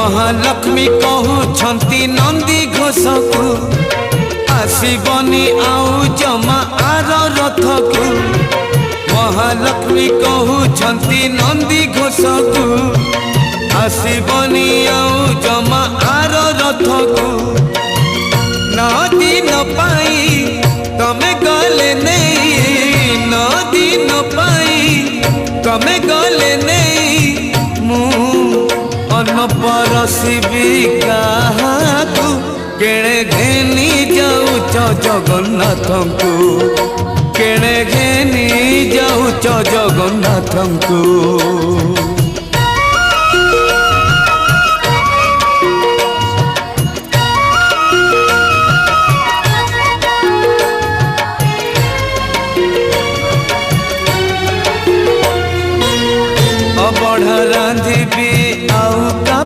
महालक्ष्मी कहउछंती नंदी घोष को आसीबनी आउ जमा आर रथ को महालक्ष्मी कहउछंती नंदी घोष को आसीबनी आउ जमा आर रथ को न दिन पाई तमे गले नहीं न दिन पाई तमे गले नहीं मु अन्न परसिबी काहाकू केणे घेनी जाऊच जगन्नाथ को केणे घेनी जाऊच जगन्नाथ को।